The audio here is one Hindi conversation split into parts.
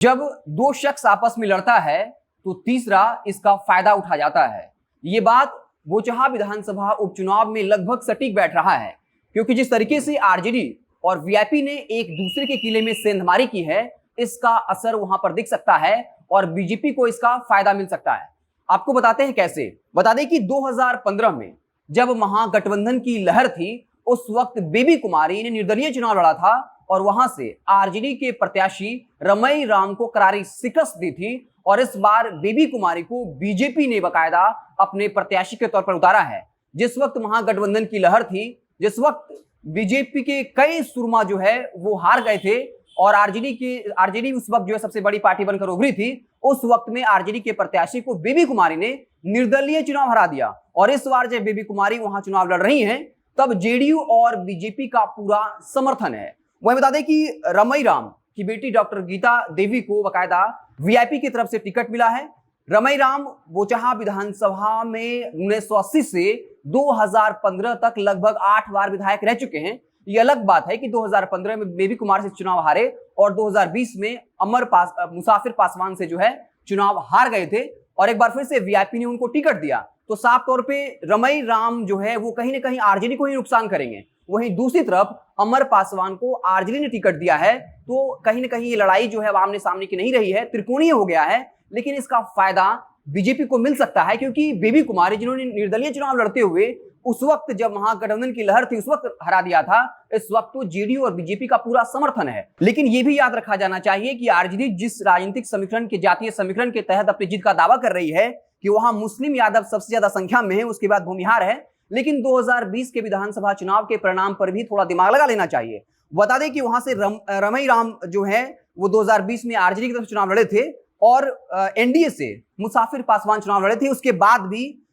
जब दो शख्स आपस में लड़ता है तो तीसरा इसका फायदा उठा जाता है। ये बात बोचहा विधानसभा उपचुनाव में लगभग सटीक बैठ रहा है, क्योंकि जिस तरीके से आरजेडी और वीआईपी ने एक दूसरे के किले में सेंधमारी की है, इसका असर वहां पर दिख सकता है और बीजेपी को इसका फायदा मिल सकता है। आपको बताते हैं कैसे। बता दें कि 2015 में जब महागठबंधन की लहर थी, उस वक्त बेबी कुमारी ने निर्दलीय चुनाव लड़ा था और वहां से आरजेडी के प्रत्याशी रमई राम को करारी शिकस्त दी थी और इस बार बेबी कुमारी को बीजेपी ने बकायदा अपने प्रत्याशी के तौर पर उतारा है। जिस वक्त महागठबंधन की लहर थी, जिस वक्त बीजेपी के कई सुरमा जो है वो हार गए थे और आरजेडी उस वक्त जो है सबसे बड़ी पार्टी बनकर उभरी थी, उस वक्त में आरजेडी के प्रत्याशी को बेबी कुमारी ने निर्दलीय चुनाव हरा दिया। और इस बार जब बेबी कुमारी वहां चुनाव लड़ रही हैं, तब जेडीयू और बीजेपी का पूरा समर्थन है। वही बता दें कि रमई राम की बेटी डॉक्टर गीता देवी को बकायदा वीआईपी की तरफ से टिकट मिला है। रमई राम बोचहा विधानसभा में 1980 से 2015 तक लगभग 8 बार विधायक रह चुके हैं। ये अलग बात है कि 2015 में बेबी कुमार से चुनाव हारे और 2020 में मुसाफिर पासवान से जो है चुनाव हार गए थे और एक बार फिर से वीआईपी ने उनको टिकट दिया। तो साफ तौर पे रमई राम जो है वो कहीं ना कहीं आरजेडी को ही नुकसान करेंगे। वहीं दूसरी तरफ अमर पासवान को आरजेडी ने टिकट दिया है, तो कहीं ना कहीं ये लड़ाई जो है आमने सामने की नहीं रही है, त्रिकोणीय हो गया है। लेकिन इसका फायदा बीजेपी को मिल सकता है, क्योंकि बेबी कुमारी जिन्होंने निर्दलीय चुनाव लड़ते हुए उस वक्त जब महागठबंधन की लहर थी उस वक्त हरा दिया था, इस वक्त तो जेडीयू और बीजेपी का पूरा समर्थन है। लेकिन यह भी याद रखा जाना चाहिए कि आरजेडी जिस राजनीतिक समीकरण के जातीय समीकरण के तहत अपनी जीत का दावा कर रही है कि वहां मुस्लिम यादव सबसे ज्यादा संख्या में है, उसके बाद भूमिहार है, लेकिन 2020 के विधानसभा चुनाव के परिणाम पर भी थोड़ा दिमाग लगा लेना चाहिए। बता दें कि वहां से रमई राम जो है वो 2020 में आरजेडी की तरफ चुनाव लड़े थे और एनडीए से मुसाफिर पासवान चुनाव लड़े थे। उसके बाद भी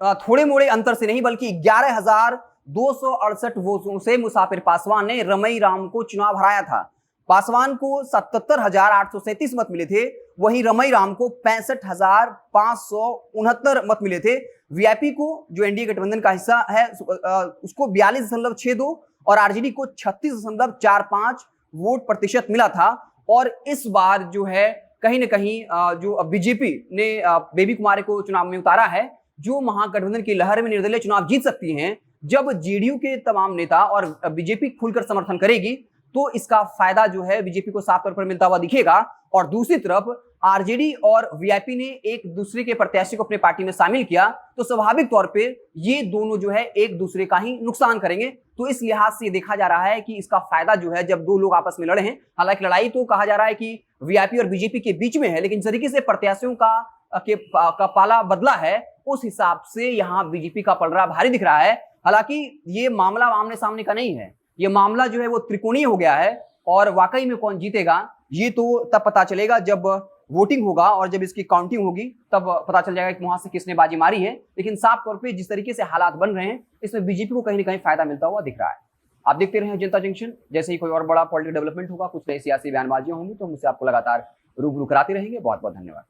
थोड़े मोड़े अंतर से नहीं बल्कि 11,268 वोटों से मुसाफिर पासवान ने रमई राम को चुनाव हराया था। पासवान को 77,837 मत मिले थे, वहीं रमई राम को 65,569 मत मिले थे। वीआईपी को जो एनडीए गठबंधन का हिस्सा है उसको 42.62 और आरजेडी को 36.45 वोट प्रतिशत मिला था। और इस बार जो है कहीं ना कहीं जो बीजेपी ने बेबी कुमारी को चुनाव में उतारा है, जो महागठबंधन की लहर में निर्दलीय चुनाव जीत सकती हैं, जब जेडीयू के तमाम नेता और बीजेपी खुलकर समर्थन करेगी तो इसका फायदा जो है बीजेपी को साफ तौर पर मिलता हुआ दिखेगा। और दूसरी तरफ आरजेडी और वीआईपी ने एक दूसरे के प्रत्याशी को अपने पार्टी में शामिल किया, तो स्वाभाविक तौर पे ये दोनों जो है एक दूसरे का ही नुकसान करेंगे। तो इस लिहाज से देखा जा रहा है कि इसका फायदा जो है जब दो लोग आपस में लड़े हैं, हालांकि लड़ाई तो कहा जा रहा है कि वीआईपी और बीजेपी के बीच में है, लेकिन जिस तरीके से प्रत्याशियों का पाला बदला है, उस हिसाब से यहाँ बीजेपी का पलड़ा भारी दिख रहा है। हालांकि ये मामला आमने सामने का नहीं है, ये मामला जो है वो त्रिकोणीय हो गया है और वाकई में कौन जीतेगा ये तो तब पता चलेगा जब वोटिंग होगा और जब इसकी काउंटिंग होगी तब पता चल जाएगा कि वहां से किसने बाजी मारी है। लेकिन साफ तौर पे जिस तरीके से हालात बन रहे हैं, इसमें बीजेपी को कहीं ना कहीं फायदा मिलता हुआ दिख रहा है। आप देखते रहे जनता जंक्शन। जैसे ही कोई और बड़ा पॉलिटिकल डेवलपमेंट होगा, कुछ नई सियासी बयानबाजियां होंगी, तो हम उससे आपको लगातार रूबरू कराते रहेंगे। बहुत बहुत धन्यवाद।